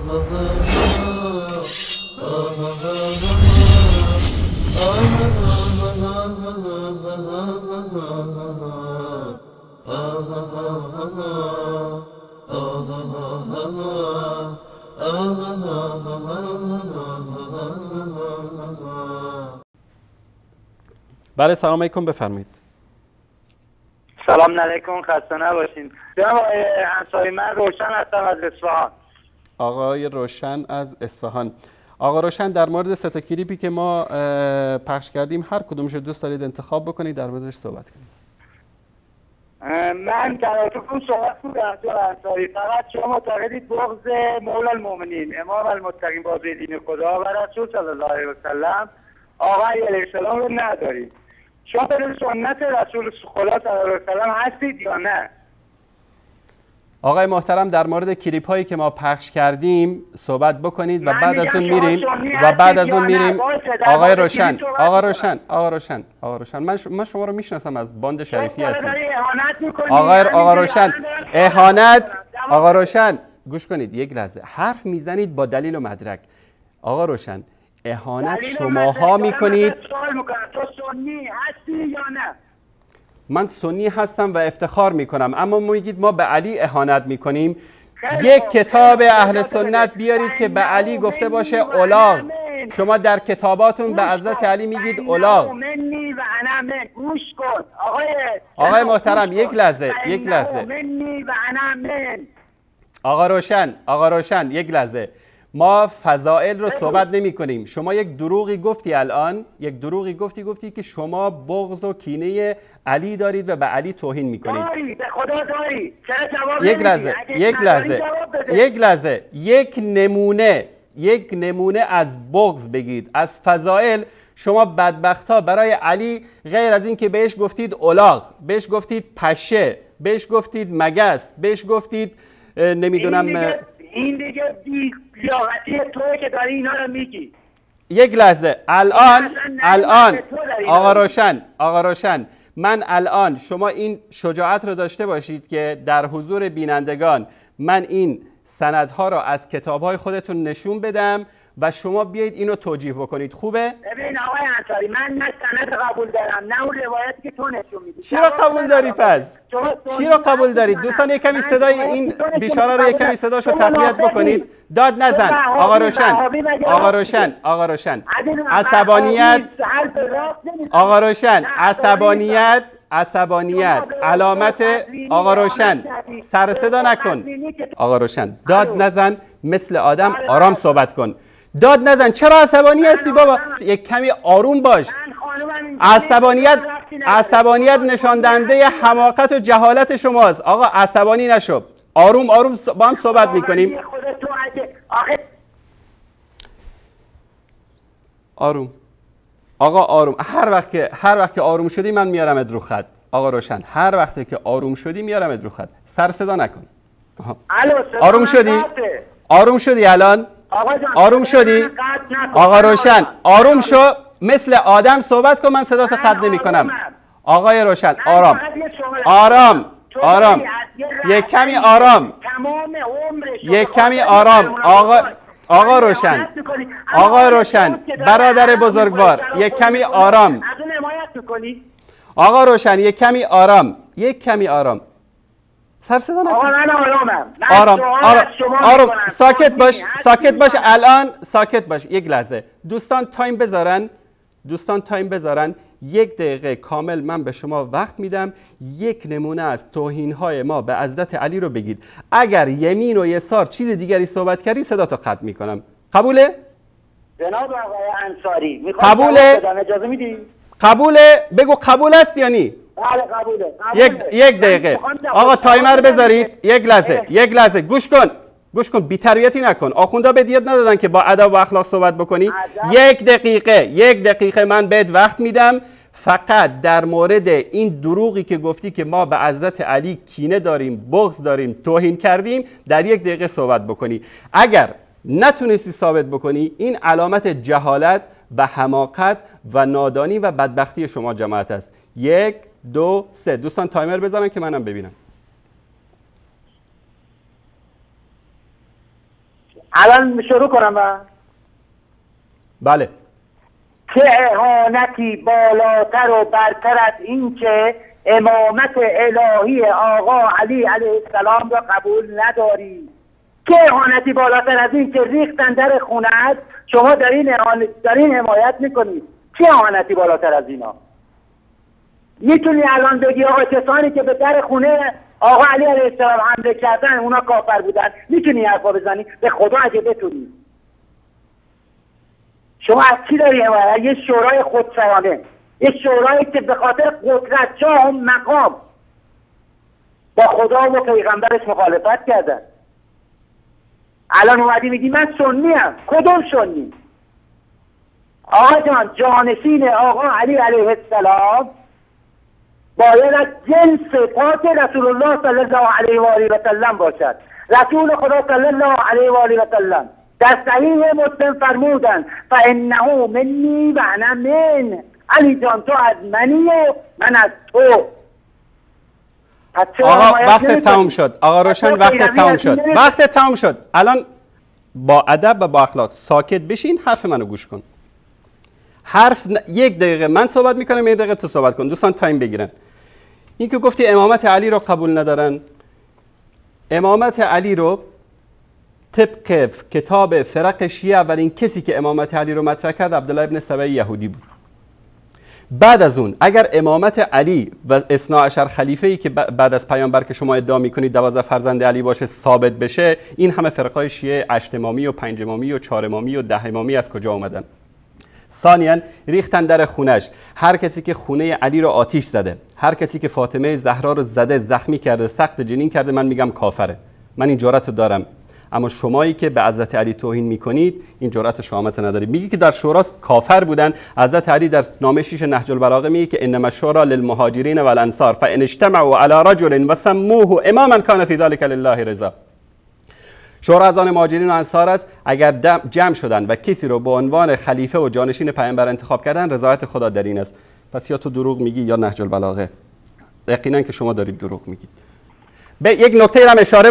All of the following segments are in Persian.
بله سلام علیکم، بفرمایید. سلام علیکم، خسته نباشین. جناب انصاری، من روشن هستم از اصفهان. آقای روشن از اصفهان. آقا روشن، در مورد سه تا کلیپی که ما پخش کردیم هر کدومش دوست دارید انتخاب بکنید در موردش صحبت کنید. من کنارتون صحبت کنم جناب انصاری. فقط شما معتقدید بغض مولا المؤمنین امام المتقین بازوی دین خدا و رسول صلی الله علیه و سلم آقای علیه السلام رو ندارید. شما به سنت رسول خدا صلی الله علیه و سلم هستید یا نه؟ آقای محترم، در مورد کلیپ هایی که ما پخش کردیم صحبت بکنید و بعد از اون میریم آقای روشن. آقا روشن من شما رو میشناسم، از باند شریفی هستم. آقا روشن اهانت. آقا روشن گوش کنید یک لحظه، حرف میزنید با دلیل و مدرک. آقا روشن اهانت شماها میکنید. تو سنی هستی یا نه؟ من سنی هستم و افتخار میکنم، اما میگید ما به علی اهانت میکنیم. یک کتاب اهل سنت بیارید که به علی گفته باشه اولاغ. شما در کتاباتون به حضرت علی میگید اولاغ. آقای محترم یک لحظه. آقا روشن یک لحظه. ما فضائل رو صحبت نمی کنیم. شما یک دروغی گفتی الان، گفتی که شما بغض و کینه علی دارید و به علی توهین می کنید. داری، به خدا داری. یک لحظه. یک نمونه از بغض بگید، از فضائل. شما بدبختا برای علی غیر از این که بهش گفتید اولاغ، بهش گفتید پشه، بهش گفتید مگس، بهش گفتید نمیدونم این دیگه بی‌لیاقتی توئه که داری اینا رو میگی. یک لحظه. الان آقا روشن من الان شما این شجاعت رو داشته باشید که در حضور بینندگان من این سندها رو از کتاب‌های خودتون نشون بدم و شما بیایید اینو توجیه بکنید. خوبه؟ ببین آقای انصاری، من نه سند قبول دارم نه اون روایتی که تو نشون میدی. چی رو قبول داری پس؟ چی رو قبول دارید؟ دوستان یک کمی صدای این بیچاره رو یک کمی صداشو تقویت بکنید. داد نزن. آقا روشن عصبانیت. عصبانیت علامت. آقا روشن سر صدا نکن. آقا روشن داد نزن، مثل آدم آرام صحبت کن. داد نزن. چرا عصبانی هستی بابا؟ یک کمی آروم باش. عصبانیت نشان دهنده حماقت و جهالت شماست. آقا عصبانی نشو. آروم با هم صحبت میکنیم. آروم. آقا آروم. هر وقت که آروم شدی من میارمت رو خط. آقا روشن هر وقتی که آروم شدی میارمت رو خط. سر صدا نکن. آروم شدی الان؟ آروم شدی؟ آقا روشن آروم شو، مثل آدم صحبت کن. من صدا تو قطع نمی کنم. آقای روشن آرام. یک کمی آرام. آقا روشن برادر بزرگوار، یک کمی آرام. آقا روشن یک کمی آرام. سر صدا نکن. آرام. ساکت باش الان. ساکت باش. یک لحظه. دوستان تایم بذارن. 1 دقیقه کامل من به شما وقت میدم. یک نمونه از توهین‌های ما به حضرت علی رو بگید. اگر یمین و یسار چیز دیگری صحبت کردی صدا تا قطع میکنم. قبوله؟ جناب آقای انصاری قبوله؟ اجازه میدی؟ قبوله؟ بگو قبول است یا نی؟ بله قبوله. یک دقیقه. آقا تایمر بذارید. یک لحظه گوش کن. بی‌تربیتی نکن. آخوندا بهت یاد ندادن که با ادب و اخلاق صحبت بکنی؟ یک دقیقه من بهت وقت میدم. فقط در مورد این دروغی که گفتی که ما به حضرت علی کینه داریم، بغض داریم، توهین کردیم، در 1 دقیقه صحبت بکنی. اگر نتونستی ثابت بکنی، این علامت جهالت و حماقت و نادانی و بدبختی شما جماعت است. 1 2 3. دوستان تایمر بذارن که منم ببینم. الان شروع کنم من. بله. چه اهانتی بالاتر و برتر از این که امامت الهی آقا علی علیه السلام را قبول نداری؟ چه اهانتی بالاتر از این که ریختن در خونه‌ات شما دارین حمایت میکنید؟ چه اهانتی بالاتر از اینا؟ میتونی الان بگی آقا کسانی که به در خونه آقا علی علیه السلام حمله کردن اونا کافر بودن؟ میتونی حرفا بزنی؟ به خدا اگه بتونی. شما از کی داری حمایت؟ یه شورای خودسرانه، یه شورایی که به خاطر قدرت، جاه و مقام با خدا و پیغمبرش مخالفت کردن. الان اومدی میگی من سنی ام. کدوم سنی؟ آقا جان، جانشین آقا علی علیه السلام باید از جنس پاک رسول الله صلی الله علیه و آله و سلم باشد. رسول خدا صلی الله علیه و آله و سلم در صحیح مسلم فرمودن فانه منی و انا من. علی جان تو از منی و من از تو. آقا وقت تمام شد. آقا روشن وقت تمام شد. وقت تمام شد. الان با ادب و با اخلاق ساکت بشین، حرف منو گوش کن. یک دقیقه من صحبت میکنم، یک دقیقه تو صحبت کن. دوستان تایم بگیرن. این که گفتی امامت علی رو قبول ندارن، امامت علی رو طبق کتاب فرق شیعه اولین کسی که امامت علی رو مطرح کرد عبدالله ابن سبع یهودی بود. بعد از اون اگر امامت علی و اثنا عشر خلیفه‌ای که بعد از پیامبر که شما ادعا میکنید 12 فرزند علی باشه ثابت بشه، این همه فرقای شیعه 8 امامی و 5 امامی و 4 امامی و 10 امامی از کجا اومدن؟ ثانیاً ریختن در خونش. هر کسی که خونه علی رو آتیش زده، هر کسی که فاطمه زهرا رو زده، زخمی کرده، سقط جنین کرده، من میگم کافره. من این جرأت رو دارم. اما شمایی که به حضرت علی توهین میکنید این جرأت و شهامت ندارید. میگی که در شورا کافر بودن. حضرت علی در نامه 6 نهج البلاغه میگه که انما الشورى للمهاجرین والانصار فان اجتمعوا على رجل وسموه اماما كان في ذلك لله رضا. شورا از آن مهاجرین و انصار است. اگر جمع شدن و کسی رو به عنوان خلیفه و جانشین پیامبر انتخاب کردن، رضایت خدا در این است. پس یا تو دروغ میگی یا نهج البلاغه. یقینا که شما دارید دروغ میگید. به یک نکته هم اشاره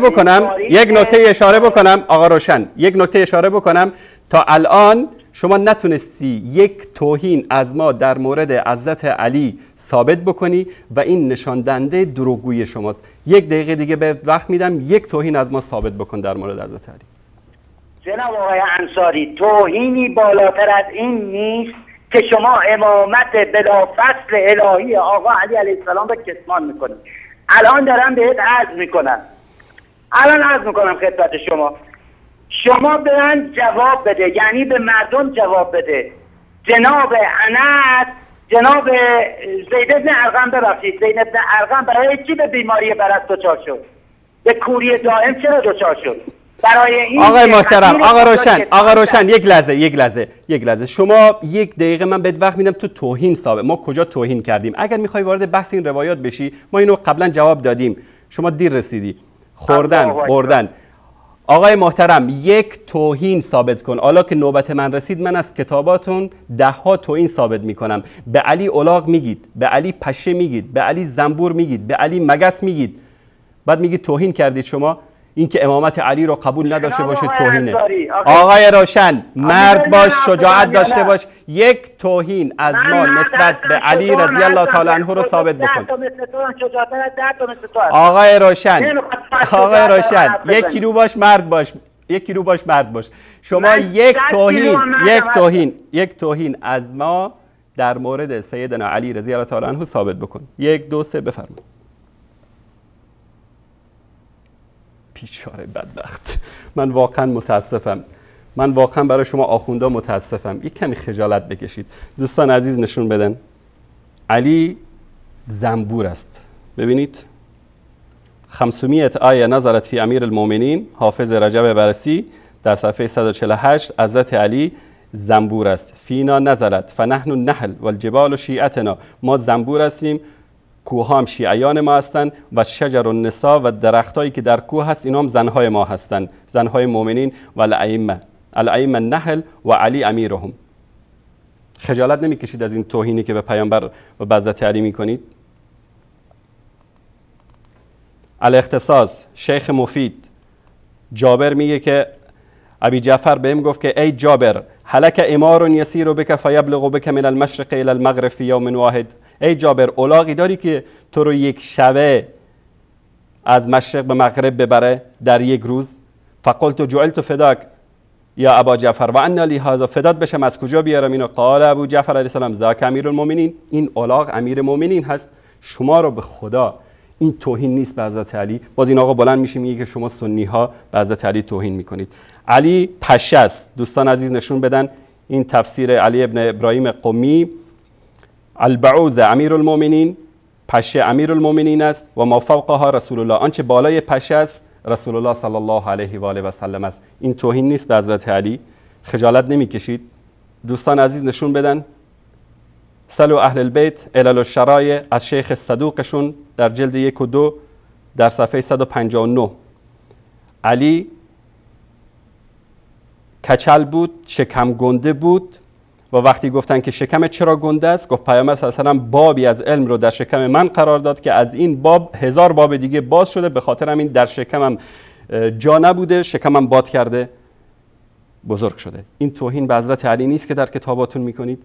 بکنم، آقا روشن، یک نکته اشاره بکنم. تا الان شما نتونستی یک توهین از ما در مورد حضرت علی ثابت بکنی و این نشان دهنده دروغگویی شماست. یک دقیقه دیگه به وقت میدم، یک توهین از ما ثابت بکن در مورد حضرت علی. جناب آقای انصاری، توهینی بالاتر از این نیست که شما امامت بلافصل الهی آقا علی علیه السلام را کتمان میکنید. الان دارم بهت عرض میکنم، خدمت شما به من جواب بده، یعنی به مردم جواب بده. جناب انس، جناب زید بن ارقم برای چی به بیماری برد دچار شد؟ به کوری دائم چرا دچار شد؟ برای این آقای محترم، آقا روشن یک لحظه شما یک دقیقه من بهت وقت میدم تو توهین ثابت. ما کجا توهین کردیم؟ اگر میخوای وارد بحث این روایات بشی، ما اینو قبلا جواب دادیم، شما دیر رسیدی، بردن. آقای محترم یک توهین ثابت کن. حالا که نوبت من رسید، من از کتاباتون 10 توهین ثابت میکنم. به علی الاغ میگید، به علی پشه میگید، به علی زنبور میگید، به علی مگس میگید، بعد میگید توهین کردید. شما این که امامت علی رو قبول نداشته باشه توهینه. آقای روشن، مرد باش، شجاعت داشته باش. یک توهین از ما نسبت به علی رضی الله تعالی عنه رو ثابت بکن. آقای روشن، یکی رو باش، مرد باش. شما یک توهین از ما در مورد سیدنا علی رضی الله تعالی عنه ثابت بکن. 1 2 3 بفرمایید. بیچاره بدبخت. من واقعا متاسفم. من واقعا برای شما آخوندا متاسفم. یک کمی خجالت بکشید. دوستان عزیز نشون بدن. علی زنبور است. ببینید. 500 آیه نظرت فی امیر المؤمنین، حافظ رجب برسی در صفحه 148. حضرت علی زنبور است. فینا نظرت فنحن النحل والجبال شیعتنا. ما زنبور هستیم، کوه هم شیعیان ما هستند و شجر النساء و درختایی که در کوه هست اینا هم زنهای ما هستند، زنهای مؤمنین و الائمه النحل و علی امیرهم. خجالت نمیکشید از این توهینی که به پیامبر و به حضرت علی میکنید؟ الاختصاص، شیخ مفید جابر میگه که ابی جعفر بهم گفت که ای جابر هلک امار یسیر بک فیبلغ بک من المشرق الى المغرب فی یوم واحد، ای جابر الاغی داری که تو رو یک شبه از مشرق به مغرب ببره در یک روز؟ فقلت جعلت فداک یا ابا جعفر و انا لی هذا، فدات بشم از کجا بیارم اینو؟ قال ابو جعفر علیه السلام ذاک امیر المؤمنین، این الاغ امیر المؤمنین هست. شما رو به خدا این توهین نیست به حضرت علی. باز این آقا بلند میشه میگه که شما سنی ها به حضرت علی توهین میکنید. علی پشه است. دوستان عزیز نشون بدن این تفسیر علی ابن ابراهیم قمی، البعوض امیر المؤمنین، پشه امیر المؤمنین است و ما فوقها رسول الله، آنچه بالای پشه است رسول الله صلی الله علیه و آله و سلم است. این توهین نیست به حضرت علی؟ خجالت نمیکشید؟ دوستان عزیز نشون بدن سلو اهل البیت علل الشرایع از شیخ صدوقشون در جلد 1 و 2 در صفحه 159. علی کچل بود، شکم گنده بود و وقتی گفتن که شکم چرا گنده است، گفت پیامبر صلی الله علیه و آله بابی از علم رو در شکم من قرار داد که از این باب 1000 باب دیگه باز شده، به خاطر همین در شکمم جا نبوده، شکمم باد کرده بزرگ شده. این توهین به حضرت علی نیست که در کتاباتون میکنید؟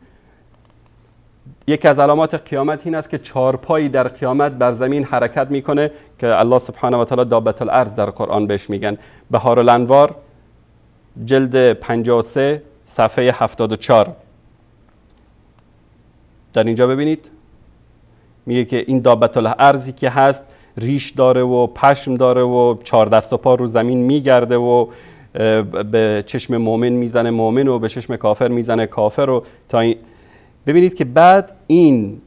یکی از علامات قیامت این است که 4 پایی در قیامت بر زمین حرکت میکنه که الله سبحانه و تعالی دابت الارض در قرآن بهش میگن. بهار الانوار جلد 53 صفحه 74 در اینجا ببینید میگه که این دابت الارضی که هست ریش داره و پشم داره و 4 دست و پا رو زمین میگرده و به چشم مؤمن میزنه مؤمن و به چشم کافر میزنه کافر و تا این. ببینید که بعد این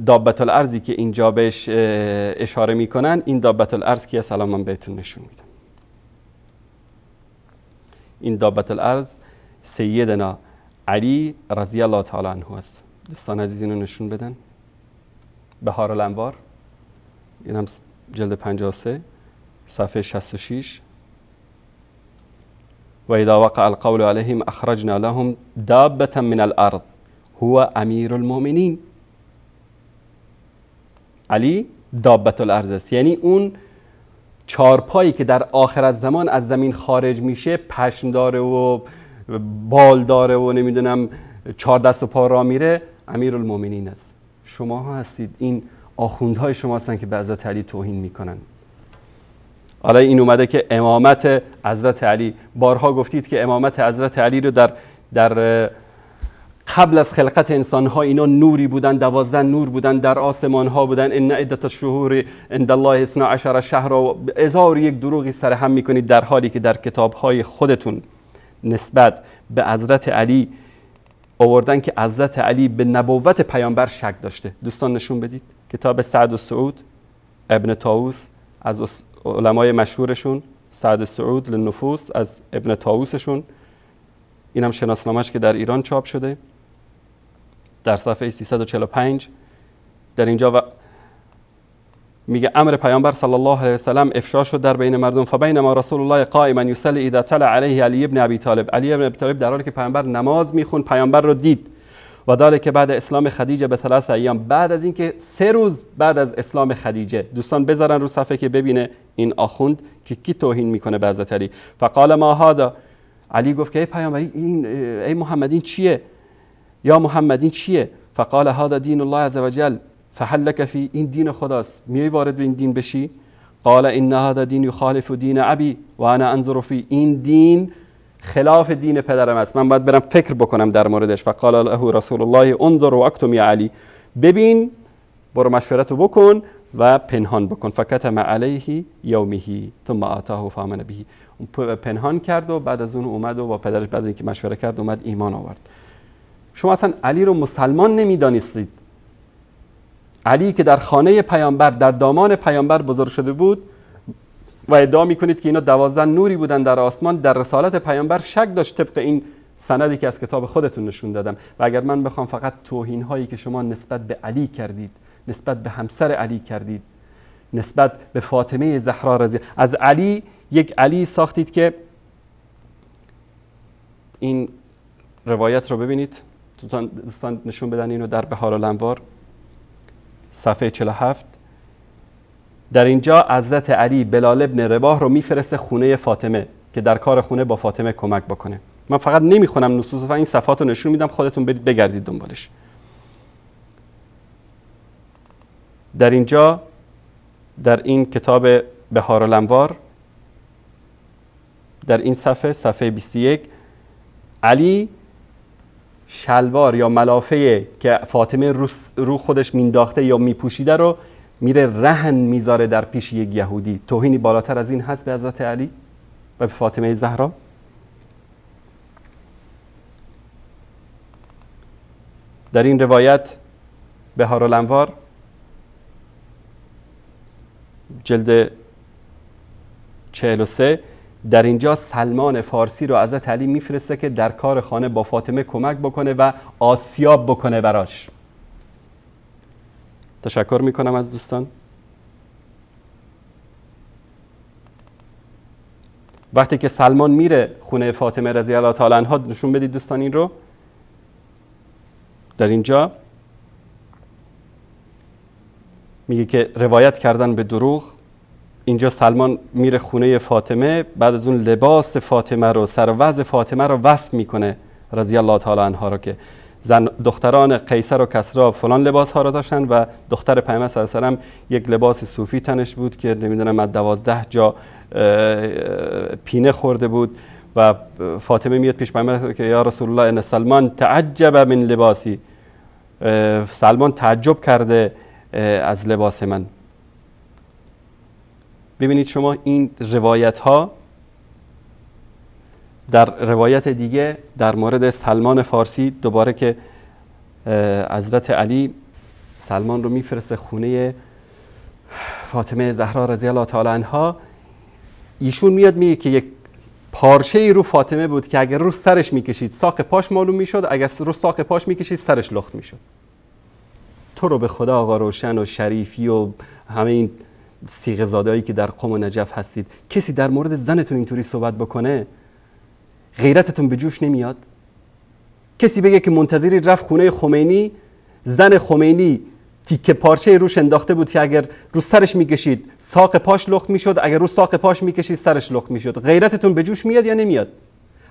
دابت الارضی که اینجا بهش اشاره میکنن، این دابت الارض که سلام من بهتون نشون میدم. این دابت الارض سیدنا علی رضی الله تعالی عنه است. دوستان عزیز اینو نشون بدن. بهار الانوار این هم جلد 53 صفحه 66. و اذا وقع القول عليهم اخرجنا لهم دابة من الارض هو امیر المؤمنین. علی دابت الارض است، یعنی اون 4 پایی که در آخر از زمان از زمین خارج میشه، پشم داره و بال داره و نمیدونم 4 دست و پا را میره، امیر المؤمنین است. شما ها هستید، این آخوندهای شما هستن که به حضرت علی توهین میکنن. حالا این اومده که امامت حضرت علی، بارها گفتید که امامت حضرت علی رو در قبل از خلقت انسانها اینا نوری بودن، 12 نور بودن، در آسمان ها بودن. ان عدت الشهور عند الله 12 شهر و 1001 دروغی سر هم میکنید، در حالی که در کتاب های خودتون نسبت به حضرت علی آوردن که حضرت علی به نبوت پیامبر شک داشته. دوستان نشون بدید کتاب سعد السعود ابن طاووس از علمای مشهورشون، سعد السعود للنفوس از ابن طاووسشون، این هم شناسنامه‌اش که در ایران چاپ شده در صفحه 345. در اینجا میگه امر پیامبر صلی الله علیه و سلم افشا شد در بین مردم. فبینما رسول الله قائما یصلی اذا طلع علیه علی ابن ابی طالب، علی ابن ابی طالب در حالی که پیامبر نماز میخوند پیامبر رو دید. و داره که بعد اسلام خدیجه به 3 ایام، بعد از اینکه 3 روز بعد از اسلام خدیجه. دوستان بذارن رو صفحه که ببینه این آخوند که کی توهین میکنه به حضرت علی. فقال ما هذا، علی گفت که ای پیامبری ای محمد این چیه؟ یا محمد این چیه؟ فقال هذا دین الله عز وجل فهل لك فی، این دین خداست، میای وارد به این دین بشی؟ قال ان هذا دین یخالف دین ابی و انا انظر فی، این دین خلاف دین پدرم است، من باید برم فکر بکنم در موردش. فقال له رسول الله انظر و اکتم یا علی، ببین برو مشورتو بکن و پنهان بکن. فکتم علیه یومه ثم آتاه فآمن به، پنهان کرد و بعد از اون اومد و با پدرش بعد اینکه مشوره کرد اومد ایمان آورد. شما اصلا علی رو مسلمان نمیدانستید. علی که در خانه پیامبر در دامان پیامبر بزرگ شده بود و ادعا میکنید که اینا 12 نوری بودن در آسمان، در رسالت پیامبر شک داشت طبق این سندی که از کتاب خودتون نشون دادم. و اگر من بخوام فقط توهین هایی که شما نسبت به علی کردید، نسبت به همسر علی کردید، نسبت به فاطمه زهرا رضی، از علی یک علی ساختید که این روایت رو ببینید، دوستان نشون بدن اینو در بهار الانوار صفحه 47 در اینجا حضرت علی بلال ابن رباح رو میفرسته خونه فاطمه که در کار خونه با فاطمه کمک بکنه. من فقط نمیخونم نصوص و این صفحات رو نشون میدم، خودتون برید بگردید دنبالش. در اینجا در این کتاب بهارالانوار در این صفحه 21 علی شلوار یا ملافه که فاطمه رو خودش مینداخته یا میپوشیده رو میره رهن میذاره در پیش یک یهودی. توهینی بالاتر از این هست به حضرت علی و به فاطمه زهرا؟ در این روایت بهارالانوار جلد 43 در اینجا سلمان فارسی رو حضرت علی میفرسته که در کار خانه با فاطمه کمک بکنه و آسیاب بکنه براش. تشکر میکنم از دوستان. وقتی که سلمان میره خونه فاطمه رضی الله تعالی عنها، نشون بدید دوستان این رو. در اینجا میگه که روایت کردن به دروغ. اینجا سلمان میره خونه فاطمه، بعد از اون لباس فاطمه رو، سروز فاطمه رو وصف میکنه رضی الله تعالی عنها رو که دختران قیصر و کسرا فلان لباس ها رو داشتن و دختر پیامبر صلی الله علیه و سلم یک لباس صوفی تنش بود که نمیدونم از 12 جا پینه خورده بود و فاطمه میاد پیش پیامبر که یا رسول الله ان سلمان تعجب من لباسی، سلمان تعجب کرده از لباس من. ببینید شما این روایت ها. در روایت دیگه در مورد سلمان فارسی دوباره که حضرت علی سلمان رو میفرسته خونه فاطمه زهرا رضی الله تعالی عنها، ایشون میاد میگه که یک پارچه رو فاطمه بود که اگر رو سرش میکشید ساق پاش معلوم میشد، اگر رو ساق پاش میکشید سرش لخت میشد. تو رو به خدا آقا روشن و شریفی و همه این صیغه زادهایی که در قم و نجف هستید، کسی در مورد زنتون اینطوری صحبت بکنه غیرتتون به جوش نمیاد؟ کسی بگه که منتظری رفت خونه خمینی، زن خمینی تیکه پارچه روش انداخته بود که اگر رو سرش میکشید ساق پاش لخت میشد، اگر رو ساق پاش میکشید سرش لخت میشد، غیرتتون به جوش میاد یا نمیاد؟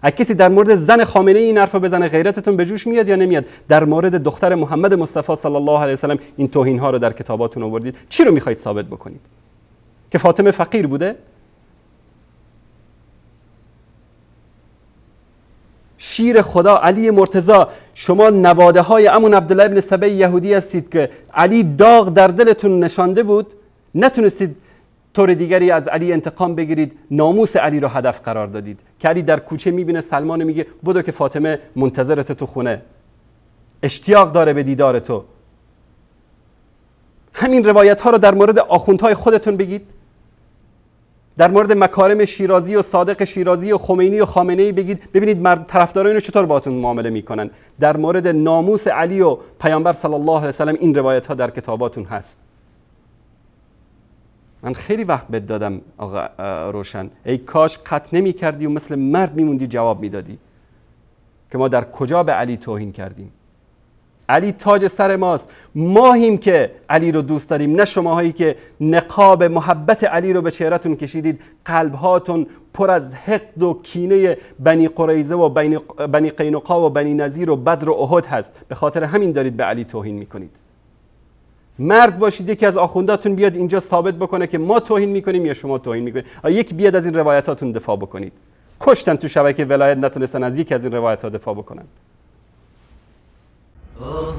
اگه کسی در مورد زن خامنه ای این حرفو بزنه غیرتتون به جوش میاد یا نمیاد؟ در مورد دختر محمد مصطفی صلی الله علیه و سلم این توهین ها رو در کتاباتون آوردید. چی رو میخواید ثابت بکنید؟ که فاطمه فقیر بوده؟ شیر خدا علی مرتضی، شما نواده های امون عبدالله ابن سبی یهودی هستید که علی داغ در دلتون نشانده بود، نتونستید طور دیگری از علی انتقام بگیرید، ناموس علی رو هدف قرار دادید که علی در کوچه میبینه سلمان میگه بدو که فاطمه منتظرت تو خونه، اشتیاق داره به دیدار تو. همین روایت ها رو در مورد آخوندهای خودتون بگید، در مورد مکارم شیرازی و صادق شیرازی و خمینی و خامنه‌ای بگید، ببینید طرفداران اینو چطور باهاتون معامله میکنن. در مورد ناموس علی و پیامبر صلی الله علیه و سلم این روایت ها در کتاباتون هست. من خیلی وقت بهت دادم آقا روشن، ای کاش قطع نمی کردی و مثل مرد میموندی جواب میدادی که ما در کجا به علی توهین کردیم. علی تاج سر ماست، ماهیم که علی رو دوست داریم، نه شماهایی که نقاب محبت علی رو به چهرهتون کشیدید. قلبهاتون پر از حقد و کینه بنی قریظه و بنی قینقاع و بنی نذیر و بدر و احد هست، به خاطر همین دارید به علی توهین میکنید. مرد باشید یکی از آخونداتون بیاد اینجا ثابت بکنه که ما توهین میکنیم یا شما توهین میکنید. یکی بیاد از این روایتاتون دفاع بکنید. کشتن تو شبکه ولایت، نتونستن از یکی از این روایتات دفاع بکنن. آه